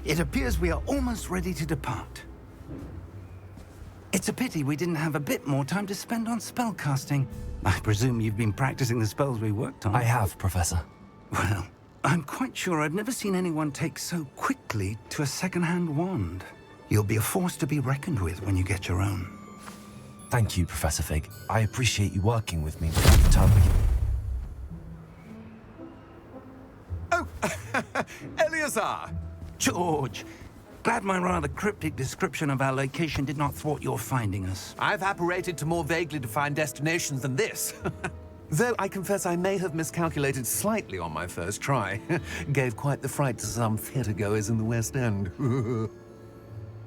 It appears we are almost ready to depart. It's a pity we didn't have a bit more time to spend on spellcasting. I presume you've been practicing the spells we worked on. I have, Professor. Well, I'm quite sure I've never seen anyone take so quickly to a second-hand wand. You'll be a force to be reckoned with when you get your own. Thank you, Professor Fig. I appreciate you working with me at the time Oh, Eleazar! George! Glad my rather cryptic description of our location did not thwart your finding us. I've apparated to more vaguely defined destinations than this. Though I confess I may have miscalculated slightly on my first try. Gave quite the fright to some theatregoers in the West End.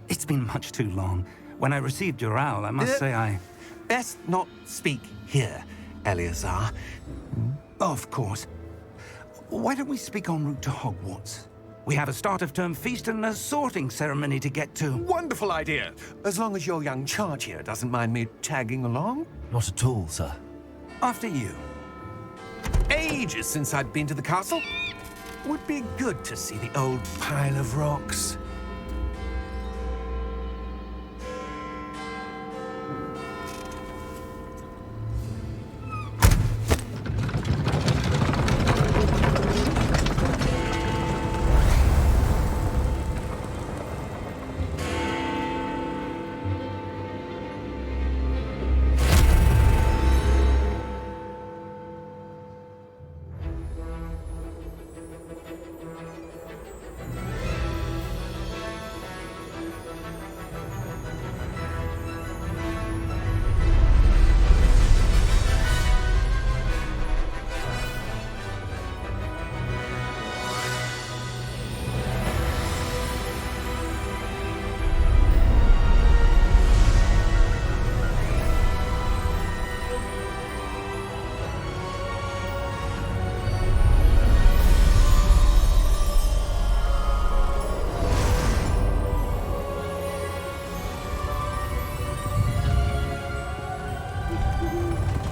It's been much too long. When I received your owl, I must say I... Best not speak here, Eleazar. Of course. Why don't we speak en route to Hogwarts? We have a start-of-term feast and a sorting ceremony to get to. Wonderful idea. As long as your young charge here doesn't mind me tagging along. Not at all, sir. After you. Ages since I'd been to the castle. Would be good to see the old pile of rocks.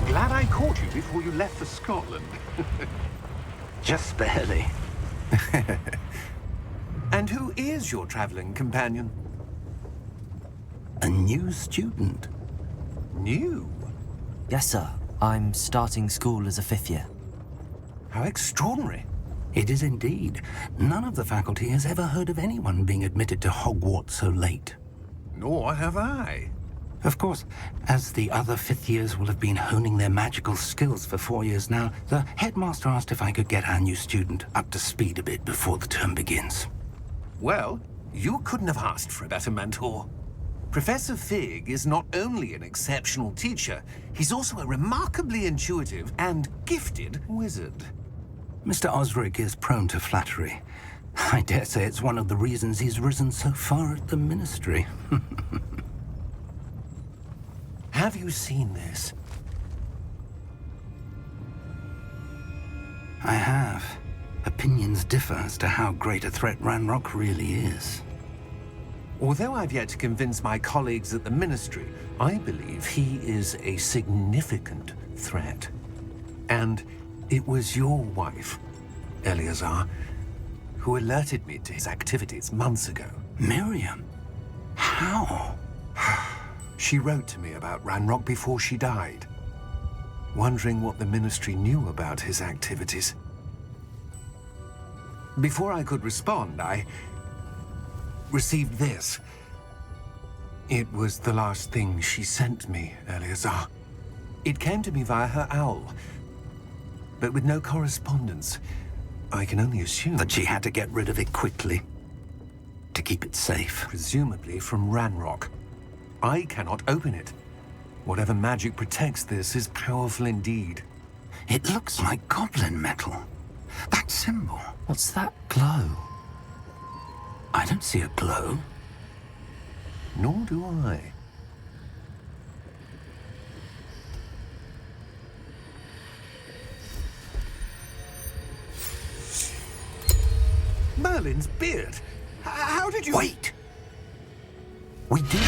Glad I caught you before you left for Scotland. Just barely. And who is your traveling companion? A new student. New? Yes, sir. I'm starting school as a 5th year. How extraordinary. It is indeed. None of the faculty has ever heard of anyone being admitted to Hogwarts so late. Nor have I. Of course, as the other 5th years will have been honing their magical skills for 4 years now, the headmaster asked if I could get our new student up to speed a bit before the term begins. Well, you couldn't have asked for a better mentor. Professor Fig is not only an exceptional teacher, he's also a remarkably intuitive and gifted wizard. Mr. Osric is prone to flattery. I dare say it's one of the reasons he's risen so far at the Ministry. Have you seen this? I have. Opinions differ as to how great a threat Ranrok really is. Although I've yet to convince my colleagues at the Ministry, I believe he is a significant threat. And it was your wife, Eleazar, who alerted me to his activities months ago. Miriam? How? She wrote to me about Ranrok before she died, wondering what the Ministry knew about his activities. Before I could respond, I received this. It was the last thing she sent me, Eleazar. It came to me via her owl, but with no correspondence. I can only assume That she had to get rid of it quickly, to keep it safe. presumably from Ranrok. I cannot open it. Whatever magic protects this is powerful indeed. It looks like goblin metal. That symbol. What's that glow? I don't see a glow. Nor do I. Merlin's beard. How did you... Wait! We do...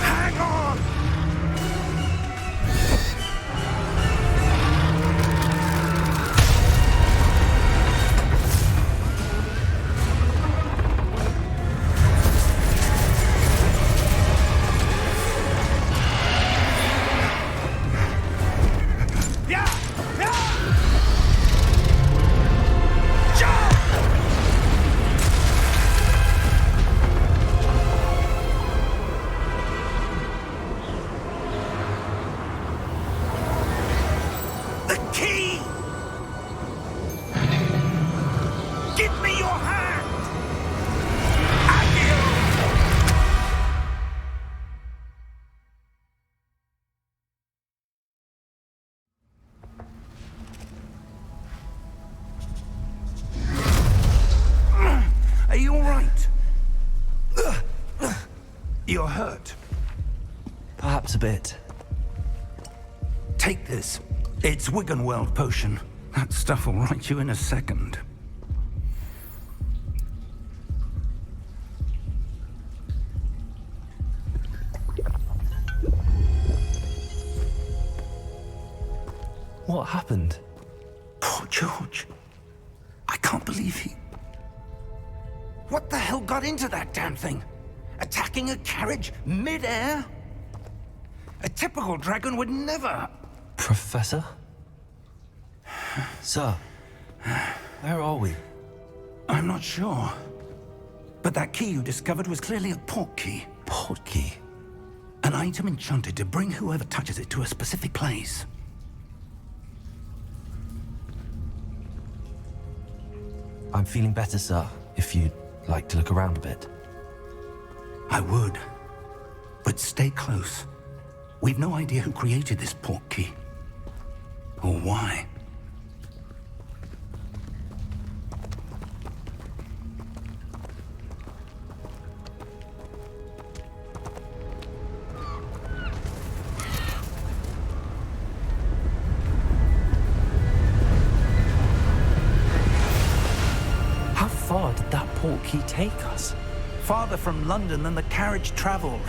Hang on! You're hurt. Perhaps a bit. Take this. It's Wiggenweld potion. That stuff will right you in a second. What happened? Poor George. I can't believe he... What the hell got into that damn thing? Attacking a carriage mid-air? A typical dragon would never... Professor? Sir, where are we? I'm not sure. But that key you discovered was clearly a port key. Port key? An item enchanted to bring whoever touches it to a specific place. I'm feeling better, sir, if you'd like to look around a bit. I would. But stay close. We've no idea who created this port key. Or why. How far did that port key take us? Farther from London than the carriage traveled.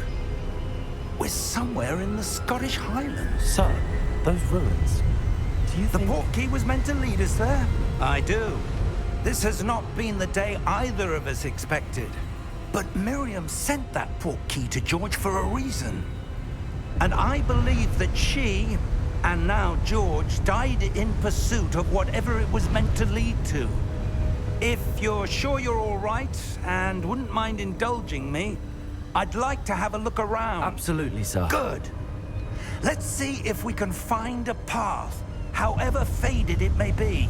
We're somewhere in the Scottish Highlands. Sir, those ruins. Do you The think... port key was meant to lead us there? I do. This has not been the day either of us expected. But Miriam sent that port key to George for a reason. And I believe that she, and now George, died in pursuit of whatever it was meant to lead to. If you're sure you're all right, and wouldn't mind indulging me, I'd like to have a look around. Absolutely, sir. Good. Let's see if we can find a path, however faded it may be.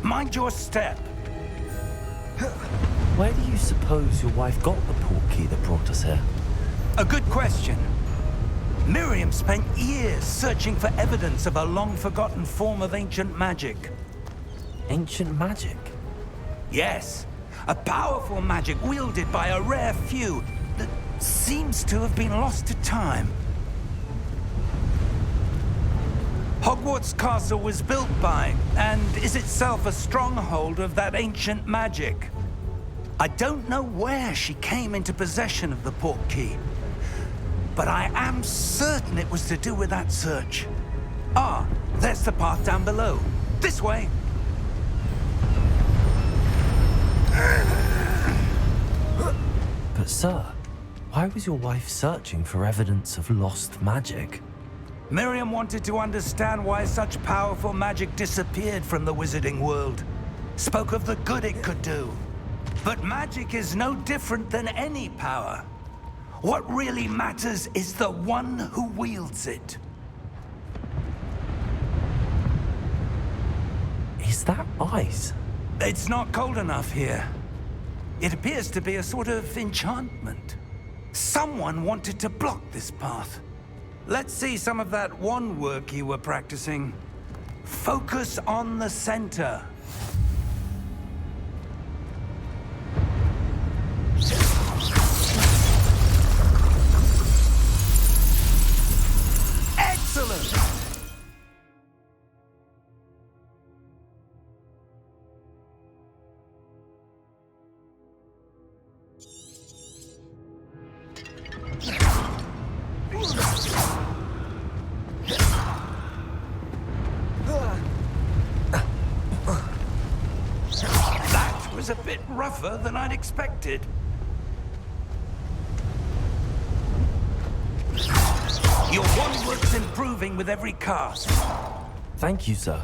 Mind your step. Where do you suppose your wife got the port key that brought us here? A good question. Miriam spent years searching for evidence of a long-forgotten form of ancient magic. Ancient magic? Yes, a powerful magic wielded by a rare few that seems to have been lost to time. Hogwarts Castle was built by, and is itself a stronghold of that ancient magic. I don't know where she came into possession of the port key, but I am certain it was to do with that search. Ah, there's the path down below. This way. But sir, why was your wife searching for evidence of lost magic? Miriam wanted to understand why such powerful magic disappeared from the wizarding world. Spoke of the good it could do. But magic is no different than any power. What really matters is the one who wields it. Is that ice? It's not cold enough here. It appears to be a sort of enchantment. Someone wanted to block this path. Let's see some of that wand work you were practicing. Focus on the center. Excellent! That was a bit rougher than I'd expected. Your wand work's improving with every cast. Thank you, sir.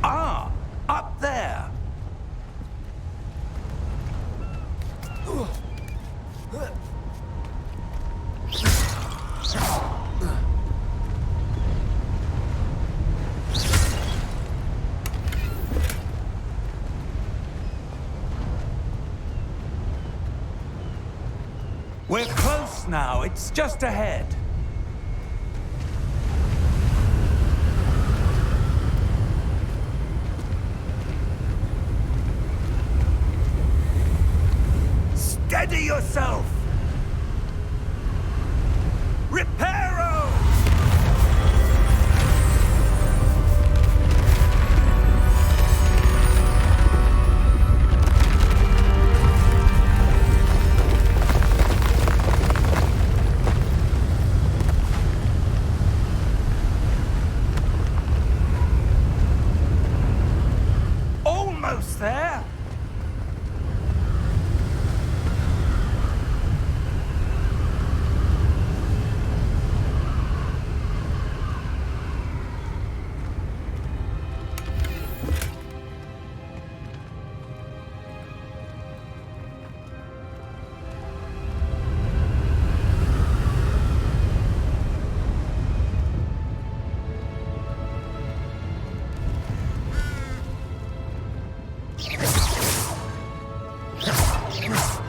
Ah, up there. We're close now. It's just ahead. Steady yourself! Reparo! Almost there!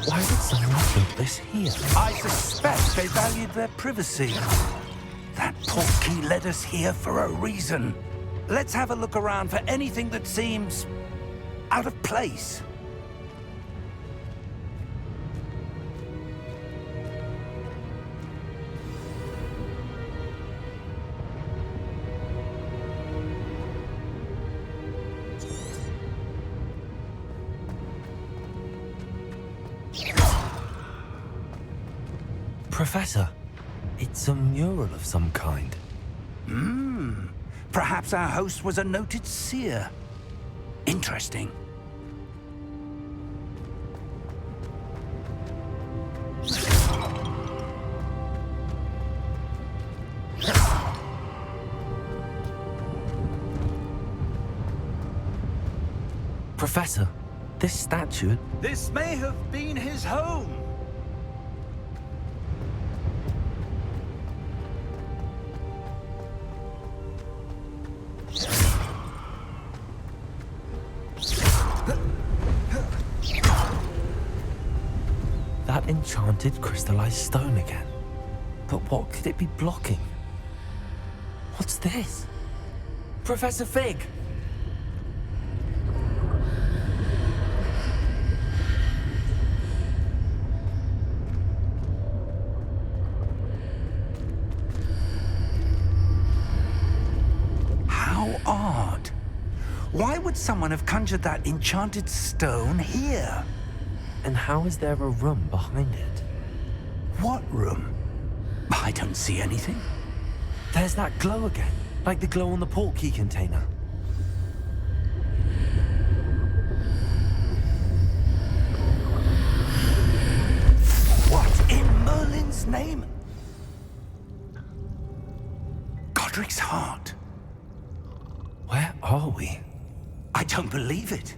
Why did someone build this here? I suspect they valued their privacy. That portkey led us here for a reason. Let's have a look around for anything that seems out of place. Professor, it's a mural of some kind. Perhaps our host was a noted seer. Interesting. Professor, this statue... This may have been his home. That enchanted crystallized stone again. But what could it be blocking? What's this? Professor Fig! How odd. Why would someone have conjured that enchanted stone here? And how is there a room behind it? What room? I don't see anything. There's that glow again, like the glow on the portkey container. What in Merlin's name? Godric's heart. Where are we? I don't believe it.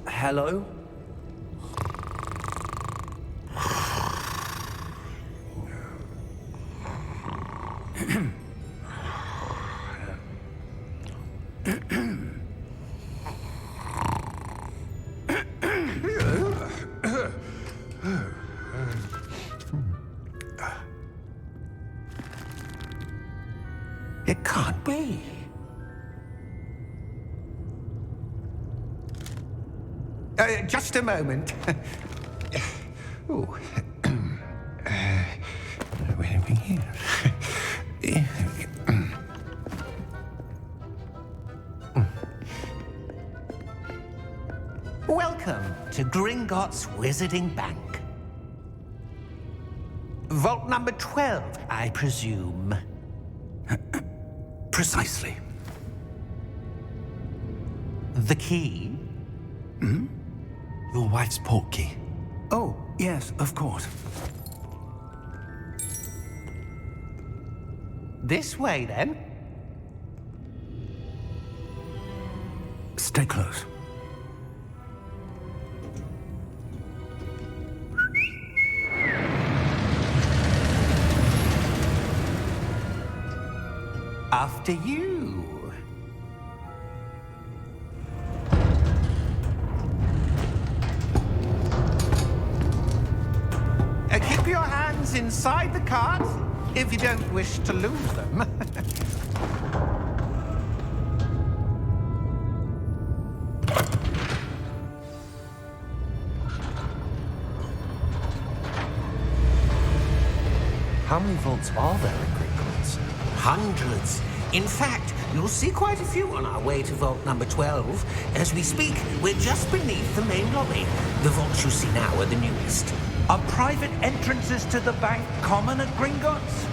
Hello? It can't be. Just a moment. Oh. Where are we here? Welcome to Gringotts Wizarding Bank. Vault number 12, I presume. Precisely. The key? Your wife's portkey. Oh, yes, of course. This way, then. Stay close. After you. Keep your hands inside the cart if you don't wish to lose them. How many vaults are there in Gringotts? Hundreds. In fact, you'll see quite a few on our way to vault number 12. As we speak, we're just beneath the main lobby. The vaults you see now are the newest. Are private entrances to the bank common at Gringotts?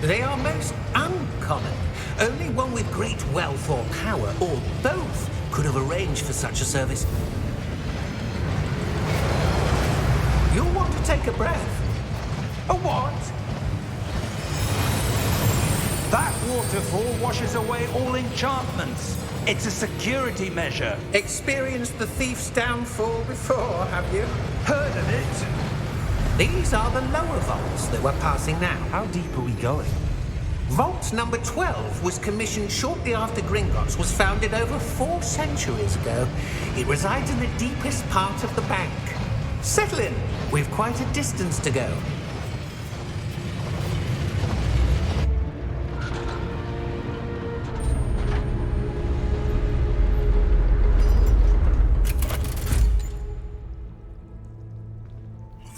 They are most uncommon. Only one with great wealth or power, or both, could have arranged for such a service. You'll want to take a breath. A what? That waterfall washes away all enchantments. It's a security measure. Experienced the thief's downfall before, have you? Heard of it? These are the lower vaults that we're passing now. How deep are we going? Vault number 12 was commissioned shortly after Gringotts was founded over 4 centuries ago. It resides in the deepest part of the bank. Settle in. We've quite a distance to go.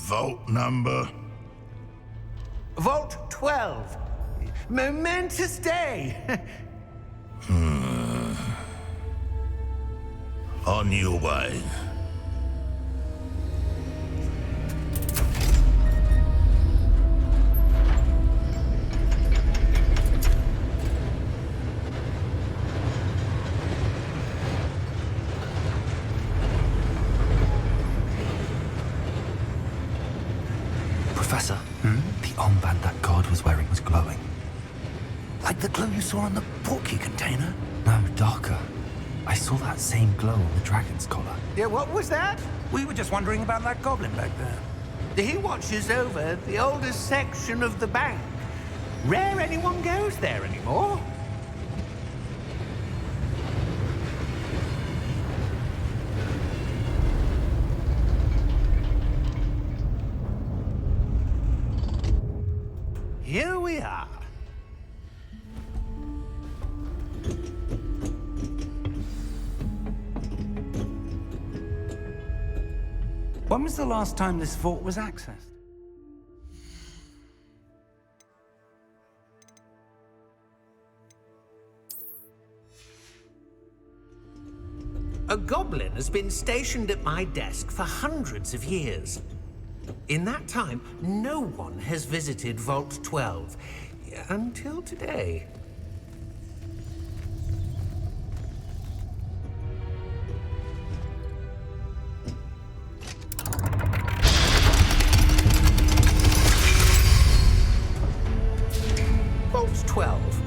Vault number? Vault 12. Momentous day. On your way. Professor, the armband that guard was wearing was glowing. Like the glow you saw on the portkey container? No, darker. I saw that same glow on the dragon's collar. Yeah, what was that? We were just wondering about that goblin back there. He watches over the oldest section of the bank. Rare anyone goes there anymore. Here we are. When was the last time this vault was accessed? A goblin has been stationed at my desk for hundreds of years. In that time, no one has visited Vault 12 until today. Vault 12.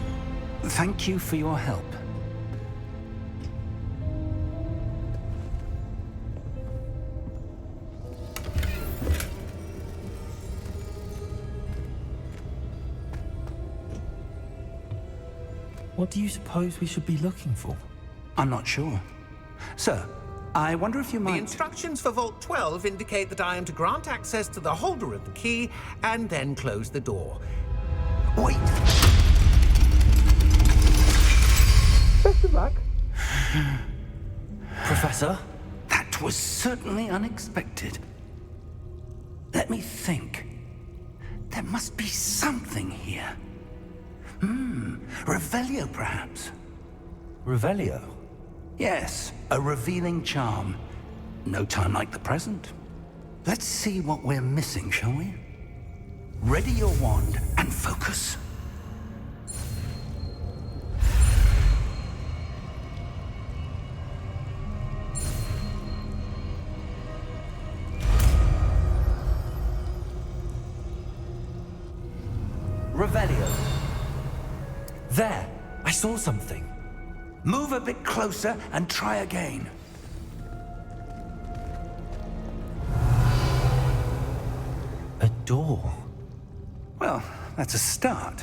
Thank you for your help. What do you suppose we should be looking for? I'm not sure. Sir, I wonder if you The might... instructions for Vault 12 indicate that I am to grant access to the holder of the key and then close the door. Wait! Best of luck. Professor? That was certainly unexpected. Let me think. There must be something here. Revelio, perhaps? Revelio? Yes, a revealing charm. No time like the present. Let's see what we're missing, shall we? Ready your wand and focus. Revelio. There! I saw something. Move a bit closer and try again. A door. Well, that's a start.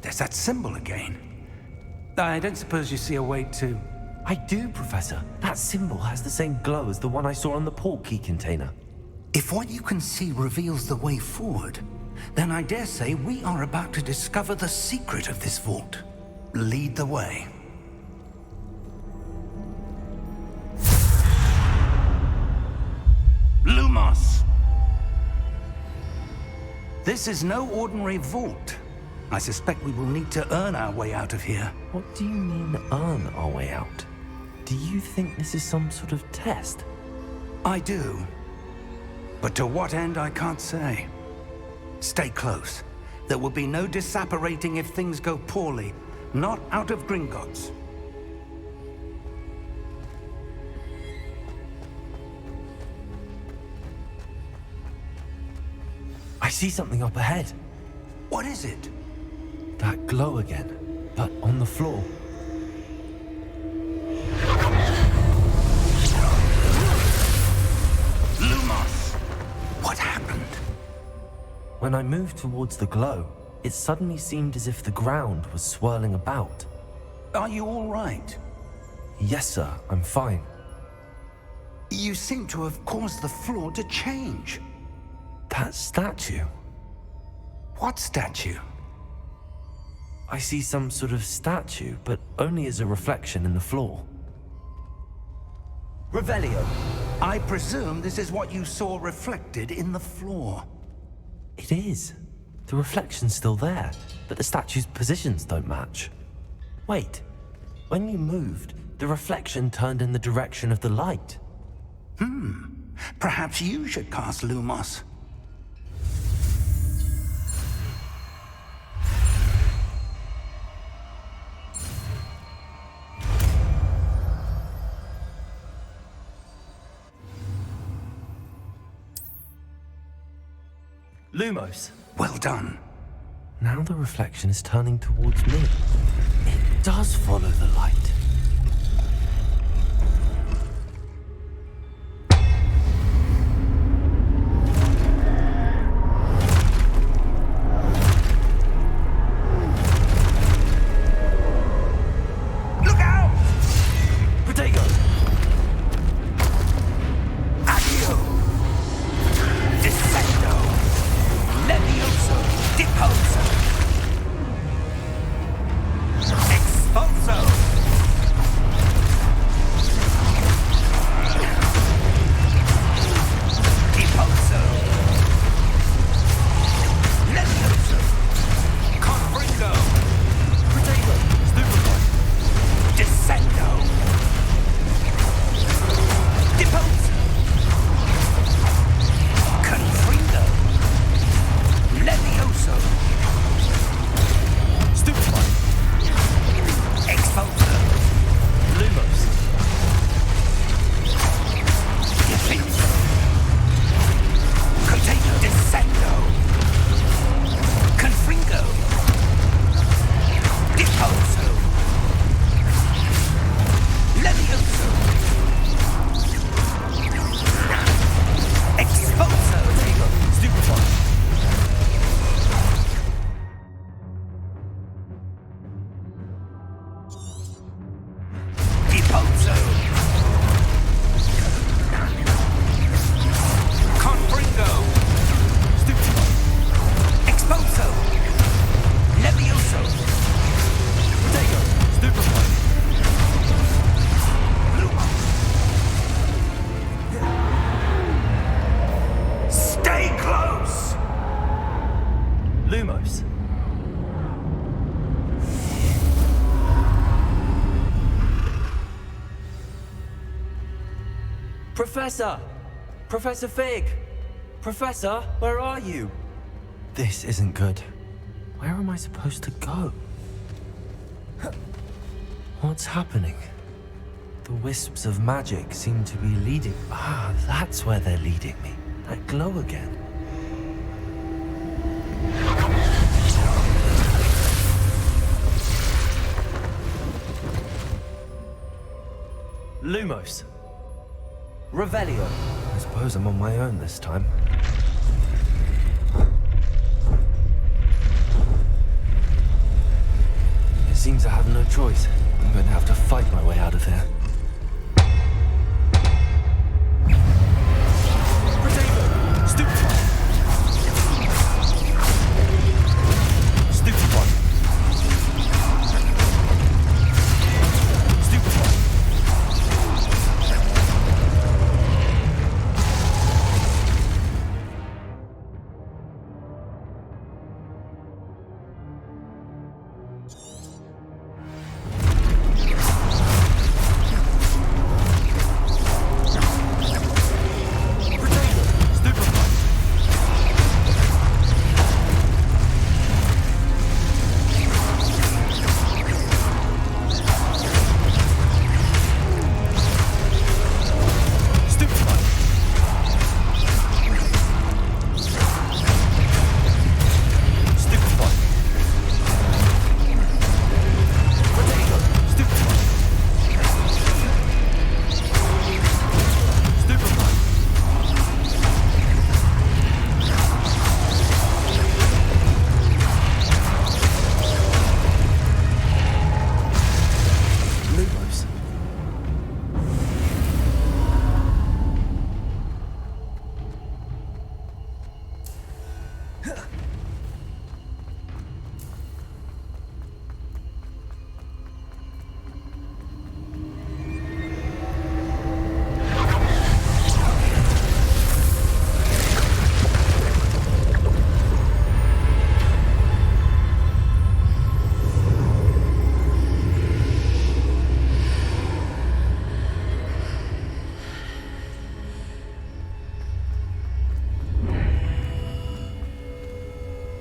there's that symbol again. I don't suppose you see a way to... I do, Professor. That symbol has the same glow as the one I saw on the port key container. If what you can see reveals the way forward, then I dare say we are about to discover the secret of this vault. Lead the way. Lumos! This is no ordinary vault. I suspect we will need to earn our way out of here. What do you mean, earn our way out? Do you think this is some sort of test? I do. But to what end, I can't say. Stay close. There will be no disapparating if things go poorly. Not out of Gringotts. I see something up ahead. What is it? That glow again, but on the floor. Lumos! What happened? When I moved towards the glow, it suddenly seemed as if the ground was swirling about. Are you all right? Yes, sir, I'm fine. You seem to have caused the floor to change. That statue. What statue? I see some sort of statue, but only as a reflection in the floor. Revelio. I presume this is what you saw reflected in the floor. It is. The reflection's still there, but the statue's positions don't match. Wait. When you moved, the reflection turned in the direction of the light. Perhaps you should cast Lumos. Lumos. Well done. Now the reflection is turning towards me. It does follow the light. Look out! Protego! Accio! Descendo! Levioso! Deposo! Expulso! Deposo! Levioso! Confringo! Protego! Stupefy! Descendo! Deposo! Confringo! Levioso! Stupefy! Expulso! Lumos! Defenso! Container! Descendo! Confringo! Deposo! Levioso! Expulso! Stupefy! Deposo! Confringo! Stupefy! Expulso! Levioso! Protego! Stupefy! Stay close! Lumos! Professor! Professor Fig! Professor, where are you? This isn't good. Where am I supposed to go? What's happening? The wisps of magic seem to be leading... Ah, that's where they're leading me. That glow again. Lumos. Revelio. I suppose I'm on my own this time. choice. I'm going to have to fight my way out of here. Potato! Stupefy! Stupefy! Stupefy!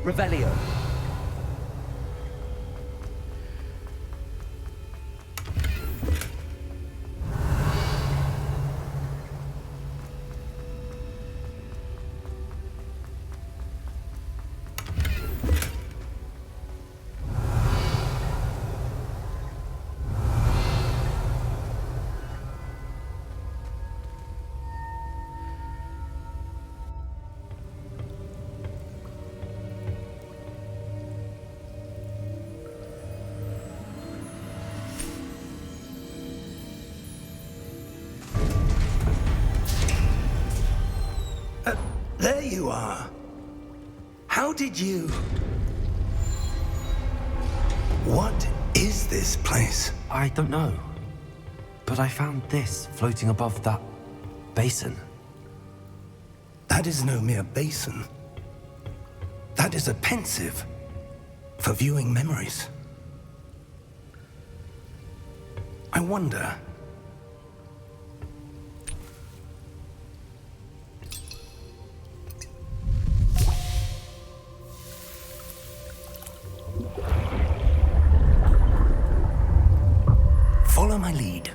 Revelio. There you are. How did you... What is this place? I don't know. But I found this floating above that basin. That is no mere basin. That is a pensive for viewing memories. I wonder... Follow my lead.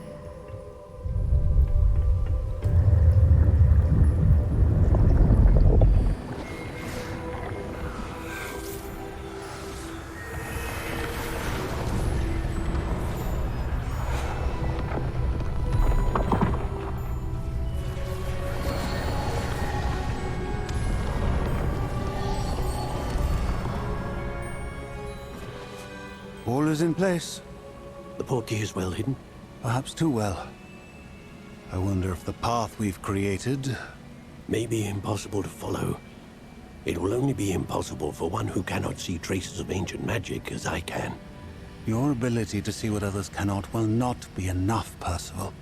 All is in place. The portkey is well hidden. Perhaps too well. I wonder if the path we've created... May be impossible to follow. It will only be impossible for one who cannot see traces of ancient magic as I can. Your ability to see what others cannot will not be enough, Percival.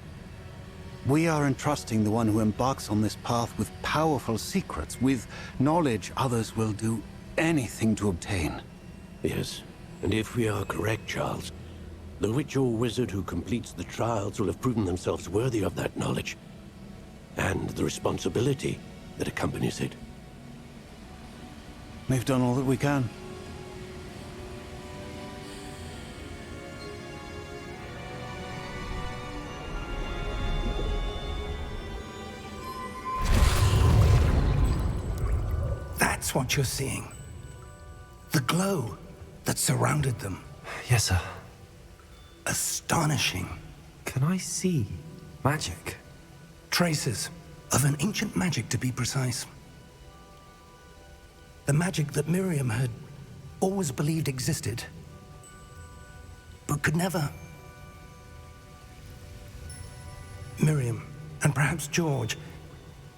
We are entrusting the one who embarks on this path with powerful secrets, with knowledge others will do anything to obtain. Yes, and if we are correct, Charles, the witch or wizard who completes the trials will have proven themselves worthy of that knowledge, and the responsibility that accompanies it. We've done all that we can. That's what you're seeing. The glow that surrounded them. Yes, sir. Astonishing. Can I see magic? Traces of an ancient magic, to be precise. The magic that Miriam had always believed existed. but could never. Miriam, and perhaps George,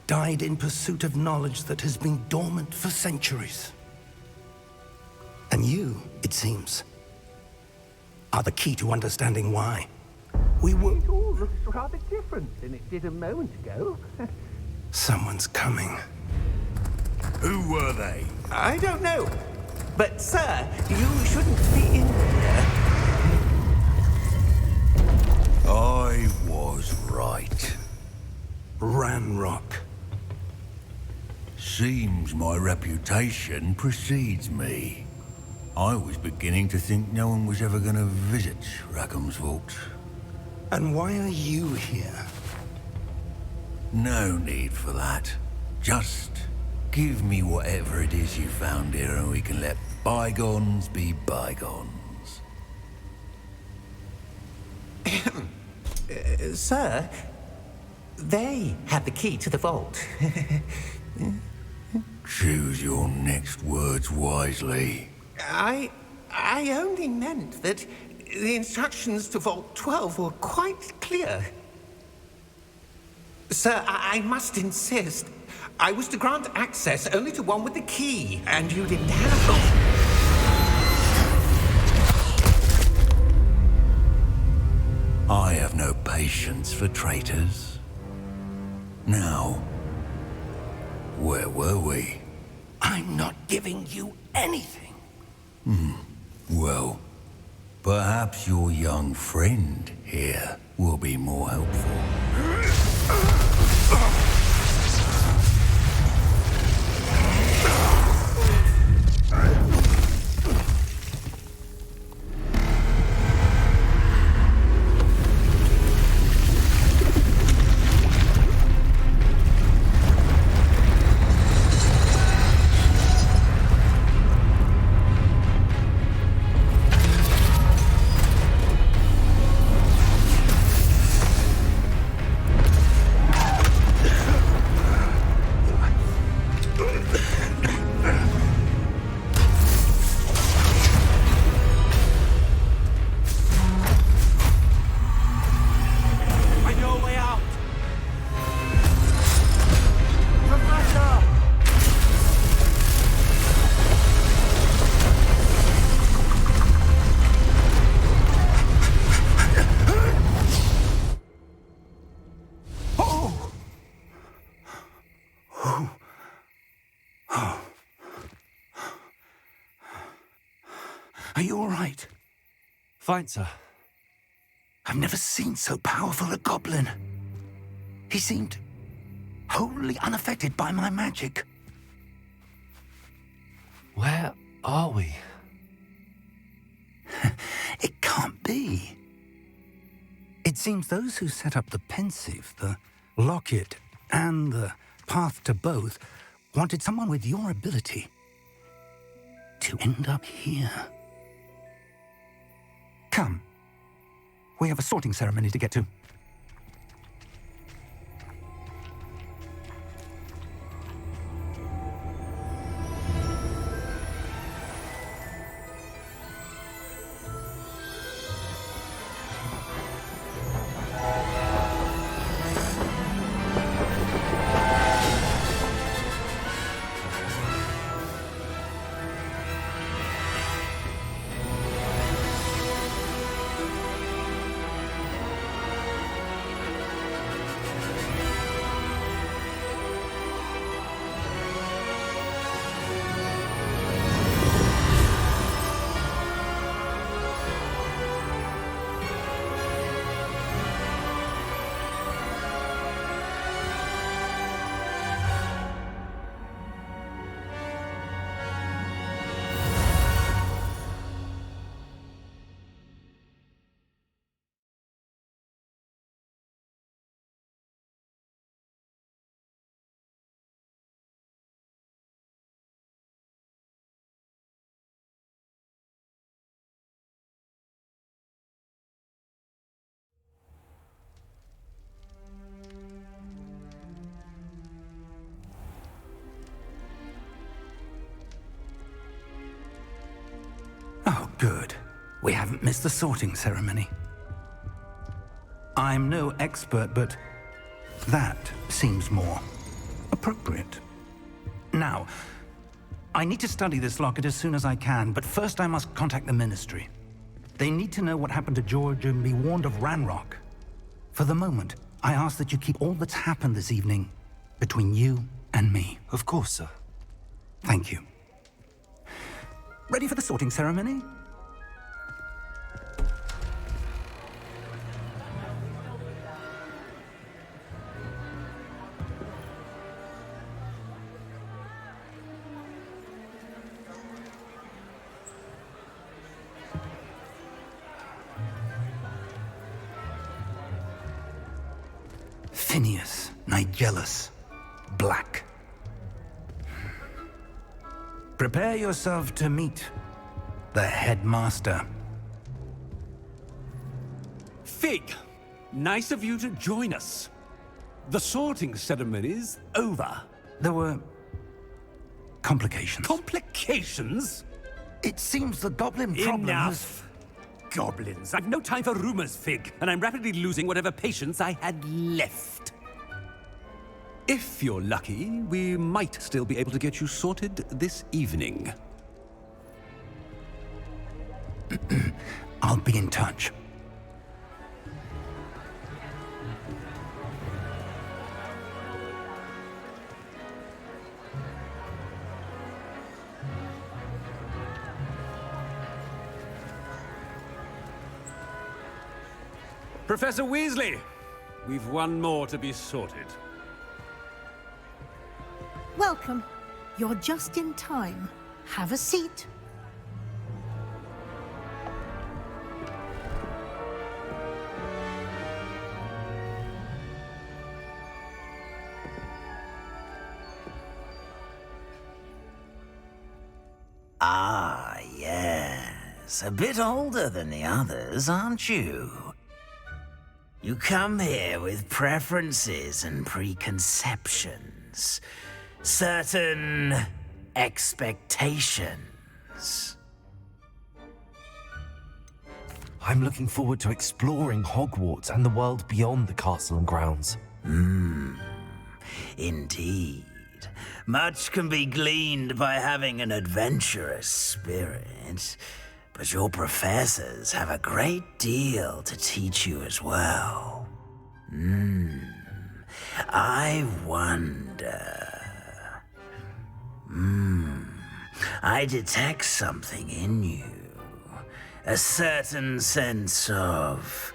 died in pursuit of knowledge that has been dormant for centuries. And you, it seems, are the key to understanding why. We were... It all looks rather different than it did a moment ago. Someone's coming. Who were they? I don't know. But, sir, you shouldn't be in here. I was right. Ranrok. Seems my reputation precedes me. I was beginning to think no one was ever going to visit Rackham's vault. And why are you here? No need for that. Just give me whatever it is you found here and we can let bygones be bygones. Sir, they have the key to the vault. Choose your next words wisely. I only meant that the instructions to Vault 12 were quite clear. Sir, I must insist. I was to grant access only to one with the key, and you didn't have it. I have no patience for traitors. Now, where were we? I'm not giving you anything. Well, perhaps your young friend here will be more helpful. Are you all right? Fine, sir. I've never seen so powerful a goblin. He seemed wholly unaffected by my magic. Where are we? It can't be. It seems those who set up the pensive, the locket, and the path to both wanted someone with your ability to end up here. Come. We have a sorting ceremony to get to. Oh, good. we haven't missed the sorting ceremony. I'm no expert, but that seems more appropriate. Now, I need to study this locket as soon as I can, but first I must contact the Ministry. They need to know what happened to George and be warned of Ranrok. For the moment, I ask that you keep all that's happened this evening between you and me. Of course, sir. Thank you. Ready for the sorting ceremony? Phineas, Nigellus, Black. Prepare yourself to meet the headmaster. Fig, nice of you to join us. The sorting ceremony's over. There were complications. Complications? It seems the goblin problem has... Enough! Goblins. I've no time for rumors, Fig, and I'm rapidly losing whatever patience I had left. If you're lucky, we might still be able to get you sorted this evening. I'll be in touch. Professor Weasley, we've one more to be sorted. Welcome. You're just in time. Have a seat. Ah, yes. A bit older than the others, aren't you? You come here with preferences and preconceptions. Certain expectations. I'm looking forward to exploring Hogwarts and the world beyond the castle and grounds. Indeed. Much can be gleaned by having an adventurous spirit, but your professors have a great deal to teach you as well. I wonder... I detect something in you. A certain sense of...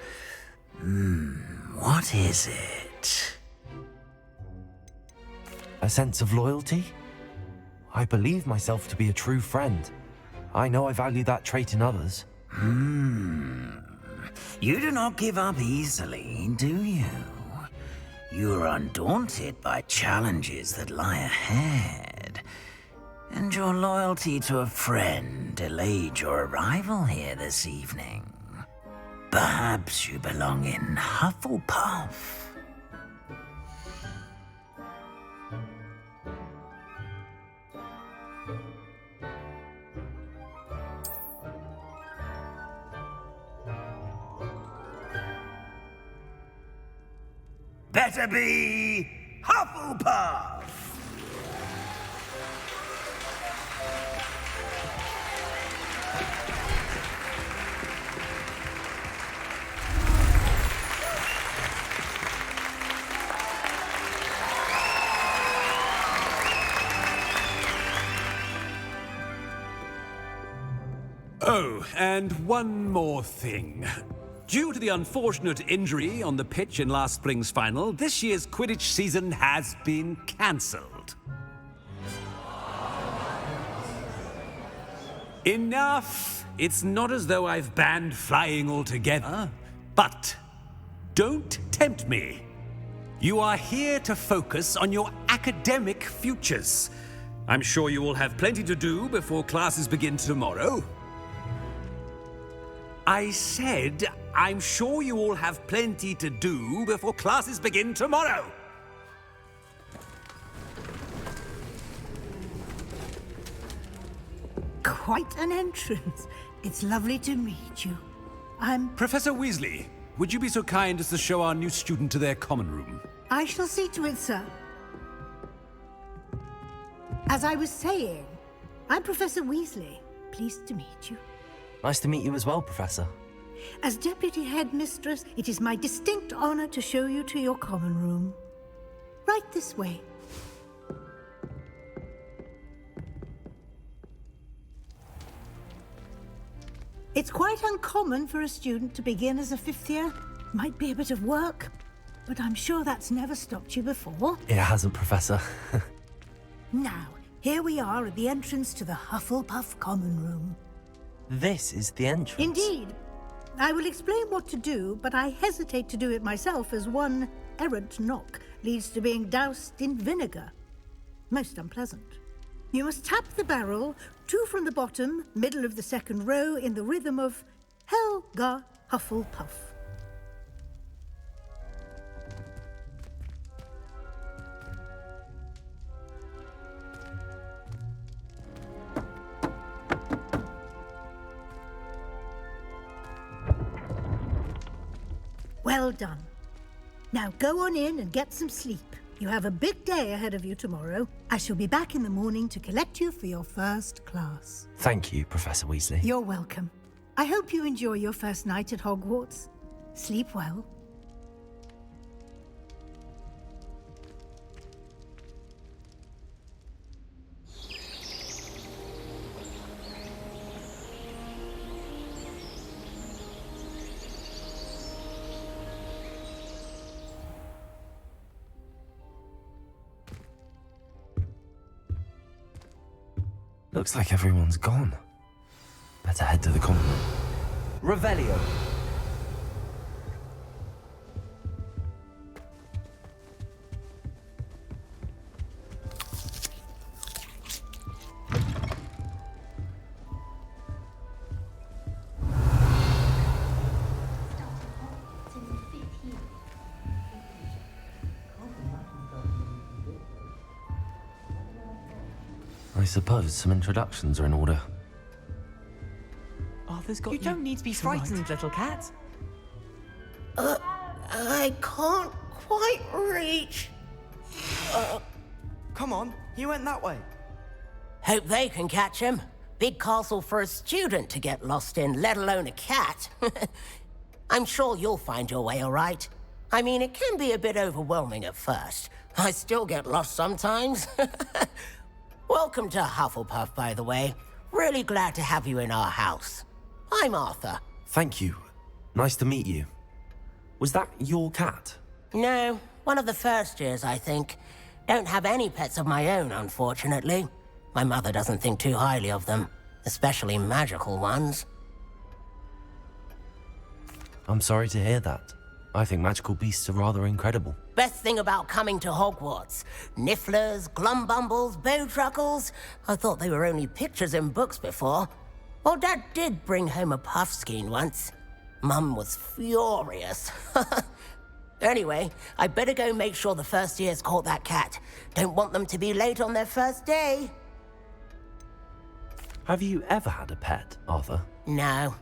what is it? A sense of loyalty? I believe myself to be a true friend. I know I value that trait in others. You do not give up easily, do you? You are undaunted by challenges that lie ahead. And your loyalty to a friend delayed your arrival here this evening. Perhaps you belong in Hufflepuff. Better be Hufflepuff! Oh, and one more thing. Due to the unfortunate injury on the pitch in last spring's final, this year's Quidditch season has been cancelled. Enough! It's not as though I've banned flying altogether, but don't tempt me. You are here to focus on your academic futures. I'm sure you will have plenty to do before classes begin tomorrow. I said, I'm sure you all have plenty to do before classes begin tomorrow. Quite an entrance. It's lovely to meet you. I'm... Professor Weasley, would you be so kind as to show our new student to their common room? I shall see to it, sir. As I was saying, I'm Professor Weasley. Pleased to meet you. Nice to meet you as well, Professor. As Deputy Headmistress, it is my distinct honor to show you to your common room. Right this way. It's quite uncommon for a student to begin as a fifth year. Might be a bit of work, but I'm sure that's never stopped you before. It hasn't, Professor. Now, here we are at the entrance to the Hufflepuff common room. This is the entrance. Indeed. I will explain what to do, but I hesitate to do it myself as one errant knock leads to being doused in vinegar. Most unpleasant. You must tap the barrel, 2 from the bottom, middle of the second row, in the rhythm of Helga Hufflepuff. Well done. Now go on in and get some sleep. You have a big day ahead of you tomorrow. I shall be back in the morning to collect you for your first class. Thank you, Professor Weasley. You're welcome. I hope you enjoy your first night at Hogwarts. Sleep well. Looks like everyone's gone. Better head to the common room. Revelio. I suppose some introductions are in order. Arthur's got you. You don't need to be frightened, little cat. I can't quite reach. Come on, he went that way. Hope they can catch him. Big castle for a student to get lost in, let alone a cat. I'm sure you'll find your way all right. I mean, it can be a bit overwhelming at first. I still get lost sometimes. Welcome to Hufflepuff, by the way. Really glad to have you in our house. I'm Arthur. Thank you. Nice to meet you. Was that your cat? No, one of the first years, I think. Don't have any pets of my own, unfortunately. My mother doesn't think too highly of them, especially magical ones. I'm sorry to hear that. I think magical beasts are rather incredible. Best thing about coming to Hogwarts. Nifflers, glumbumbles, bowtruckles. I thought they were only pictures in books before. Well, Dad did bring home a puffskein once. Mum was furious. Anyway, I better go make sure the first years caught that cat. Don't want them to be late on their first day. Have you ever had a pet, Arthur? No.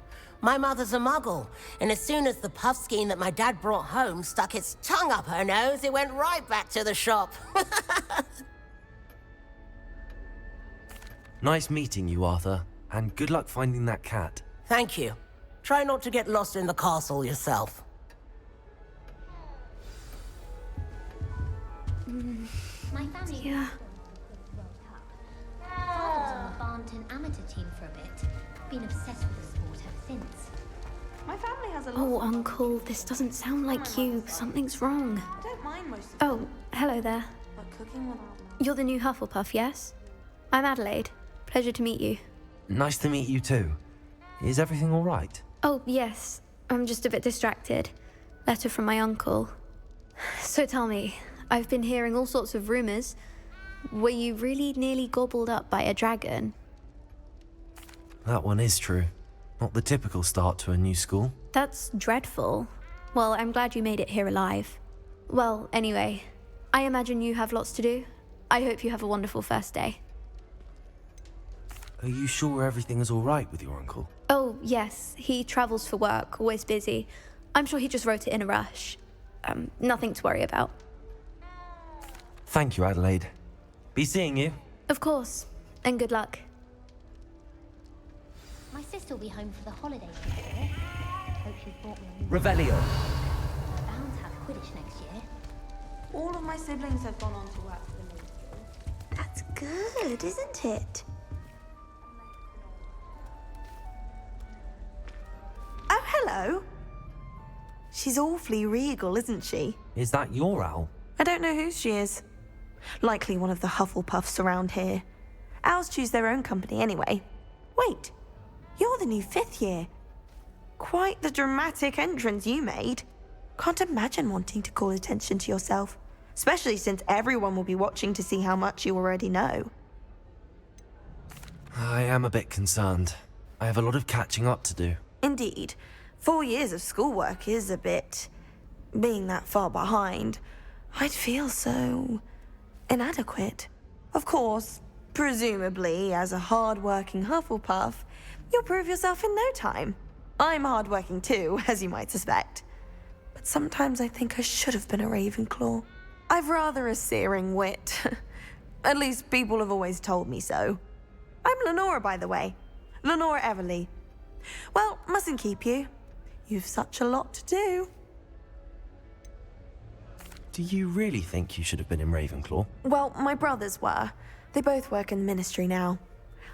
My mother's a muggle, and as soon as the puffskein that my dad brought home stuck its tongue up her nose, it went right back to the shop. Nice meeting you, Arthur, and good luck finding that cat. Thank you. Try not to get lost in the castle yourself. My family. Yeah. Father was on the Barnton amateur team for a bit. Been obsessed with the sport ever since. My family has a lot. Oh, Uncle, this doesn't sound like you. Something's wrong. I don't mind most of Oh, hello there. but cooking with You're the new Hufflepuff, yes? I'm Adelaide. Pleasure to meet you. Nice to meet you too. Is everything all right? Oh, yes. I'm just a bit distracted. Letter from my uncle. So tell me, I've been hearing all sorts of rumors. Were you really nearly gobbled up by a dragon? That one is true. Not the typical start to a new school. That's dreadful. Well, I'm glad you made it here alive. Well, anyway, I imagine you have lots to do. I hope you have a wonderful first day. Are you sure everything is all right with your uncle? Oh, yes, he travels for work, always busy. I'm sure he just wrote it in a rush. Nothing to worry about. Thank you, Adelaide. Be seeing you. Of course, and good luck. My sister will be home for the holidays this year. Hope she's bought me a new... Revelio. Bound to have Quidditch next year. All of my siblings have gone on to work for the ministry. That's good, isn't it? Oh, hello. She's awfully regal, isn't she? Is that your owl? I don't know who she is. Likely one of the Hufflepuffs around here. Owls choose their own company anyway. Wait, you're the new 5th year. Quite the dramatic entrance you made. Can't imagine wanting to call attention to yourself, especially since everyone will be watching to see how much you already know. I am a bit concerned. I have a lot of catching up to do. Indeed. 4 years of schoolwork is a bit... being that far behind. I'd feel so... inadequate. Of course, presumably, as a hard-working Hufflepuff, you'll prove yourself in no time. I'm hard-working too, as you might suspect. But sometimes I think I should have been a Ravenclaw. I've rather a searing wit. At least people have always told me so. I'm Lenora, by the way. Lenora Everly. Well, mustn't keep you. You've such a lot to do. Do you really think you should have been in Ravenclaw? Well, my brothers were. They both work in the ministry now.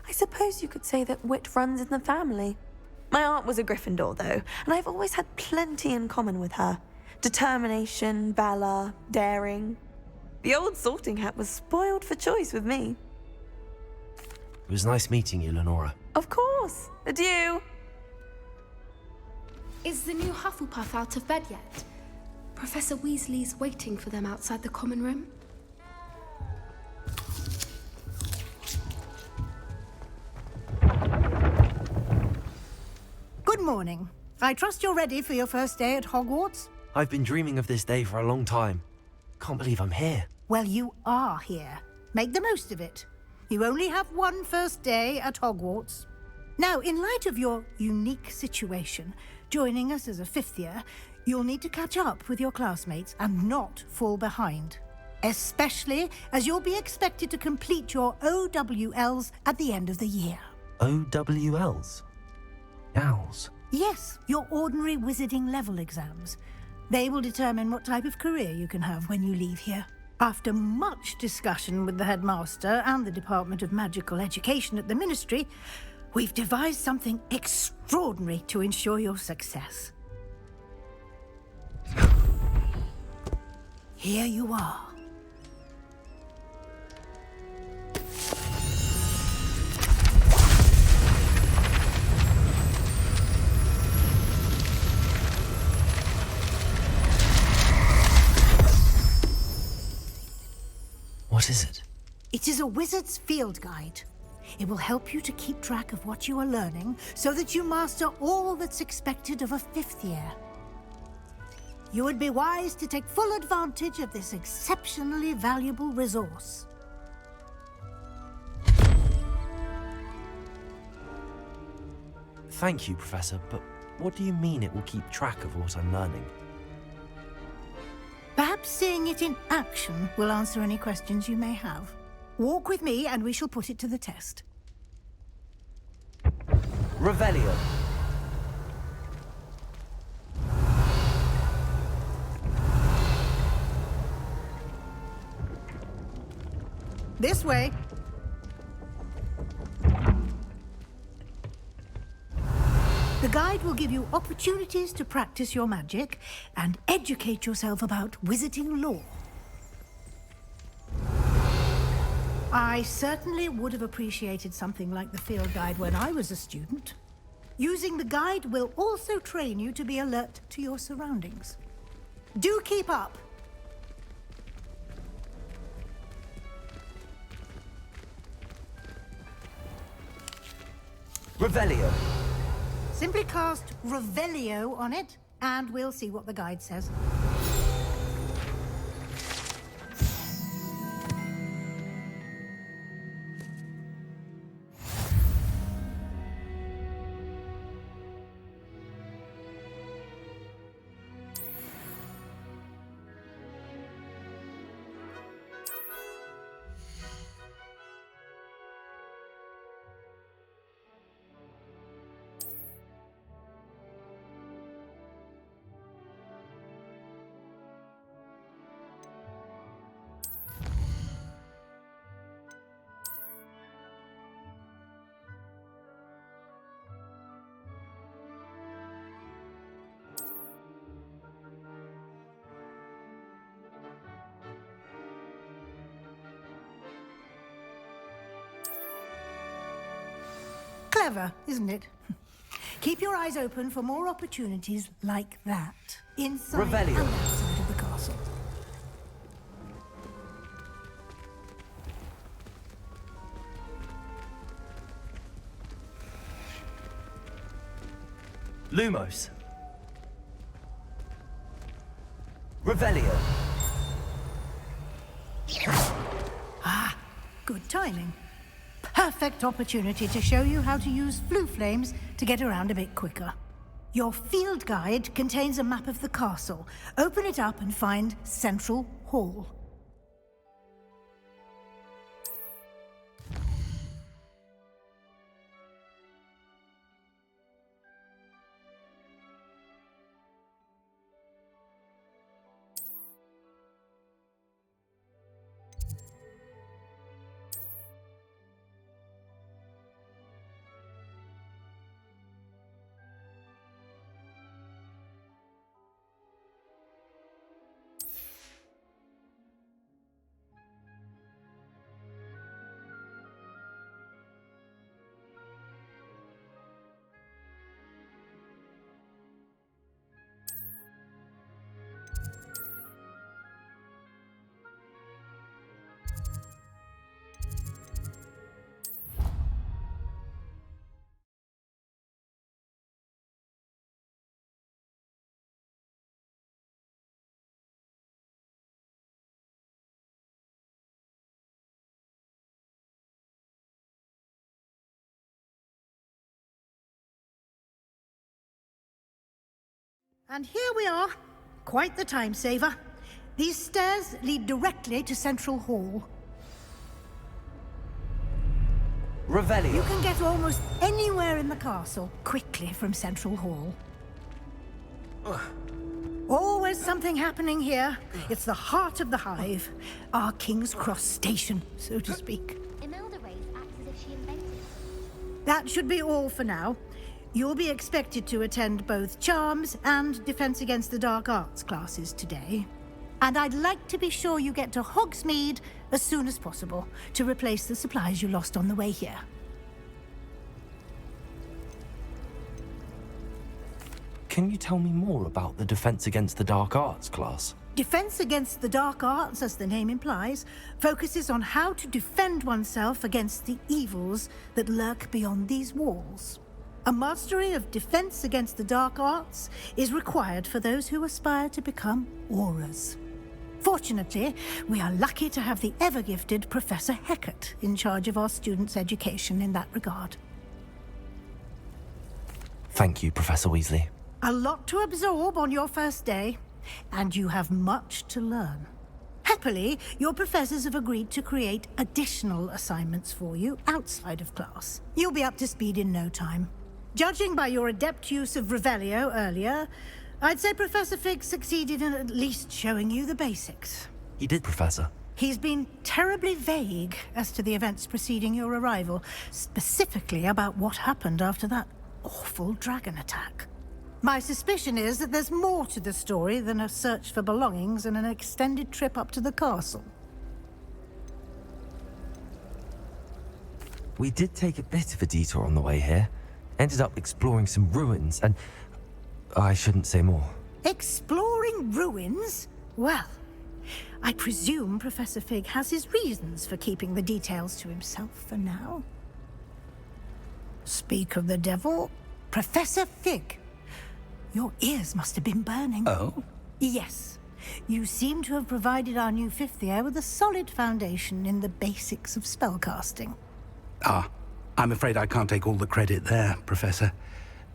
I suppose you could say that wit runs in the family. My aunt was a Gryffindor, though, and I've always had plenty in common with her. Determination, valor, daring. The old sorting hat was spoiled for choice with me. It was nice meeting you, Lenora. Of course. Adieu. Is the new Hufflepuff out of bed yet? Professor Weasley's waiting for them outside the common room. Good morning. I trust you're ready for your first day at Hogwarts? I've been dreaming of this day for a long time. Can't believe I'm here. Well, you are here. Make the most of it. You only have one first day at Hogwarts. Now, in light of your unique situation, joining us as a 5th year, you'll need to catch up with your classmates and not fall behind. Especially as you'll be expected to complete your OWLs at the end of the year. OWLs? Owls? Yes, your ordinary wizarding level exams. They will determine what type of career you can have when you leave here. After much discussion with the headmaster and the Department of Magical Education at the Ministry, we've devised something extraordinary to ensure your success. Here you are. What is it? It is a wizard's field guide. It will help you to keep track of what you are learning so that you master all that's expected of a 5th year. You would be wise to take full advantage of this exceptionally valuable resource. Thank you, Professor, but what do you mean it will keep track of what I'm learning? Perhaps seeing it in action will answer any questions you may have. Walk with me and we shall put it to the test. Revelio. This way. The guide will give you opportunities to practice your magic and educate yourself about wizarding lore. I certainly would have appreciated something like the field guide when I was a student. Using the guide will also train you to be alert to your surroundings. Do keep up! Revelio. Simply cast Revelio on it, and we'll see what the guide says. Clever, isn't it? Keep your eyes open for more opportunities like that. Inside Revelio. and outside of the castle. Lumos. Revelio. Ah, good timing. Perfect opportunity to show you how to use flue flames to get around a bit quicker. Your field guide contains a map of the castle. Open it up and find Central Hall. And here we are. Quite the time saver. These stairs lead directly to Central Hall. Revelio. You can get almost anywhere in the castle quickly from Central Hall. Always something happening here. It's the heart of the hive. Our King's Cross station, so to speak. Imelda Race acts as if she invented it. That should be all for now. You'll be expected to attend both Charms and Defense Against the Dark Arts classes today. And I'd like to be sure you get to Hogsmeade as soon as possible to replace the supplies you lost on the way here. Can you tell me more about the Defense Against the Dark Arts class? Defense Against the Dark Arts, as the name implies, focuses on how to defend oneself against the evils that lurk beyond these walls. A mastery of Defense Against the Dark Arts is required for those who aspire to become Aurors. Fortunately, we are lucky to have the ever-gifted Professor Hecat in charge of our students' education in that regard. Thank you, Professor Weasley. A lot to absorb on your first day, and you have much to learn. Happily, your professors have agreed to create additional assignments for you outside of class. You'll be up to speed in no time. Judging by your adept use of Revelio earlier, I'd say Professor Fig succeeded in at least showing you the basics. He did, Professor. He's been terribly vague as to the events preceding your arrival, specifically about what happened after that awful dragon attack. My suspicion is that there's more to the story than a search for belongings and an extended trip up to the castle. We did take a bit of a detour on the way here. Ended up exploring some ruins and... I shouldn't say more. Exploring ruins? Well, I presume Professor Fig has his reasons for keeping the details to himself for now. Speak of the devil, Professor Fig. Your ears must have been burning. Oh? Yes. You seem to have provided our new fifth year with a solid foundation in the basics of spellcasting. Ah, I'm afraid I can't take all the credit there, Professor.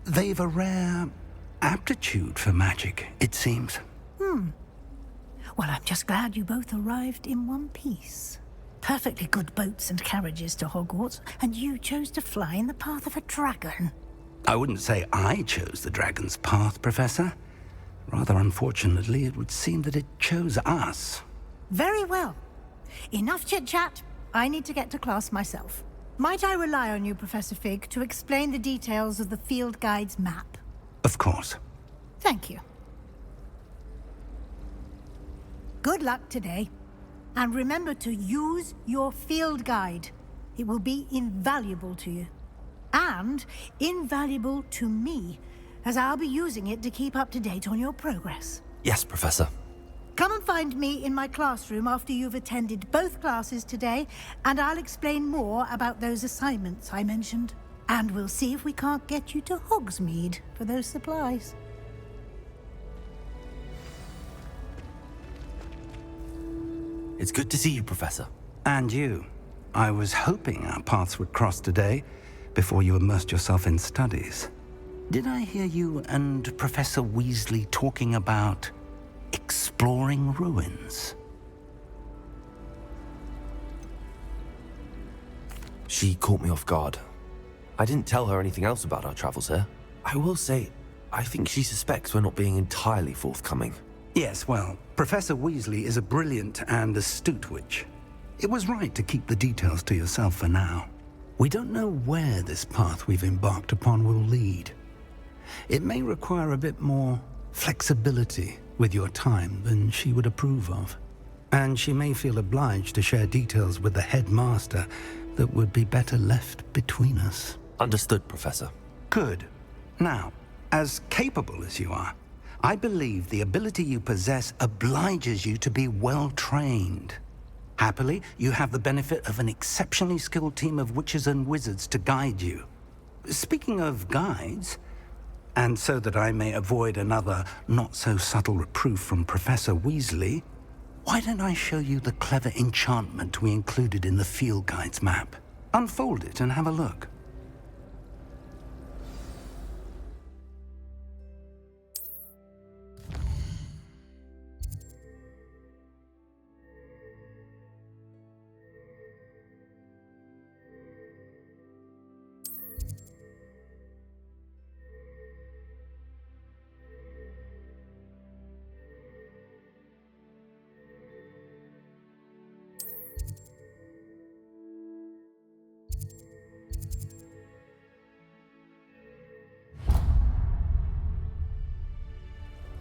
They've a rare aptitude for magic, it seems. Well, I'm just glad you both arrived in one piece. Perfectly good boats and carriages to Hogwarts, and you chose to fly in the path of a dragon. I wouldn't say I chose the dragon's path, Professor. Rather unfortunately, it would seem that it chose us. Very well. Enough chit-chat. I need to get to class myself. Might I rely on you, Professor Fig, to explain the details of the field guide's map? Of course. Thank you. Good luck today. And remember to use your field guide. It will be invaluable to you. and invaluable to me, as I'll be using it to keep up to date on your progress. Yes, Professor. Come and find me in my classroom after you've attended both classes today, and I'll explain more about those assignments I mentioned. And we'll see if we can't get you to Hogsmeade for those supplies. It's good to see you, Professor. And you. I was hoping our paths would cross today, before you immersed yourself in studies. Did I hear you and Professor Weasley talking about exploring ruins? She caught me off guard. I didn't tell her anything else about our travels here. I will say, I think she suspects we're not being entirely forthcoming. Yes, well, Professor Weasley is a brilliant and astute witch. It was right to keep the details to yourself for now. We don't know where this path we've embarked upon will lead. It may require a bit more flexibility with your time than she would approve of. And she may feel obliged to share details with the headmaster that would be better left between us. Understood, Professor. Good. Now, as capable as you are, I believe the ability you possess obliges you to be well-trained. Happily, you have the benefit of an exceptionally skilled team of witches and wizards to guide you. Speaking of guides, and so that I may avoid another not-so-subtle reproof from Professor Weasley, why don't I show you the clever enchantment we included in the field guide's map? Unfold it and have a look.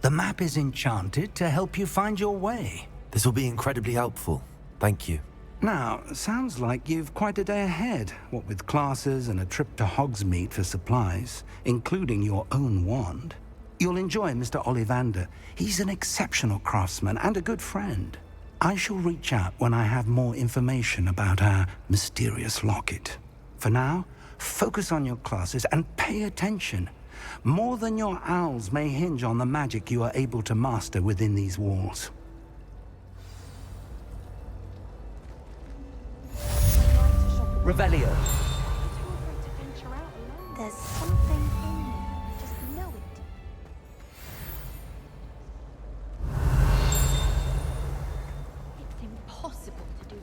The map is enchanted to help you find your way. This will be incredibly helpful. Thank you. Now, sounds like you've quite a day ahead, what with classes and a trip to Hogsmeade for supplies, including your own wand. You'll enjoy Mr. Ollivander. He's an exceptional craftsman and a good friend. I shall reach out when I have more information about our mysterious locket. For now, focus on your classes and pay attention. More than your owls may hinge on the magic you are able to master within these walls. Revelio. There's something in there. Just know it. It's impossible to do.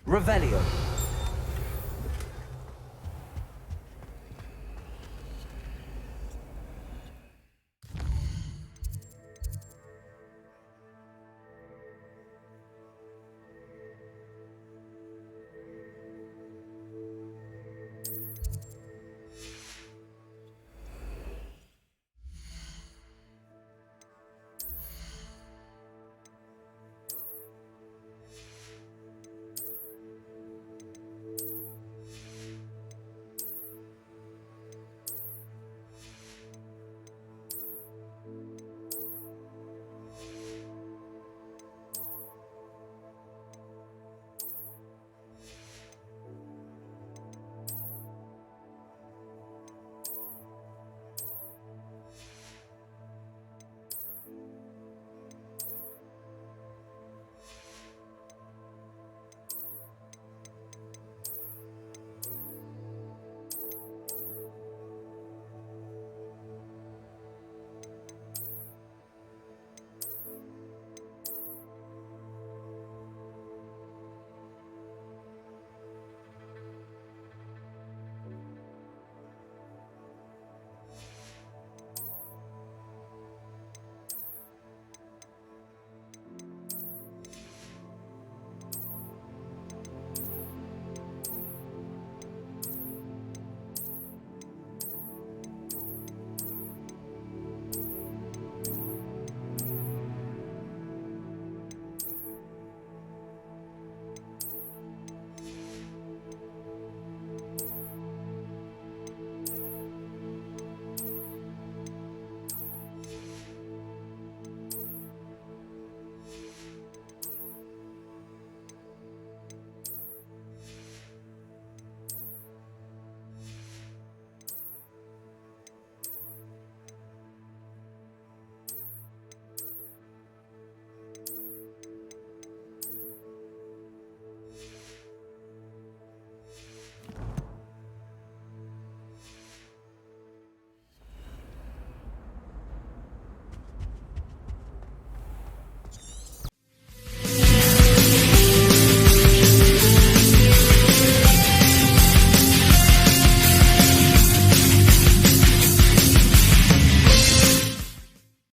Revelio.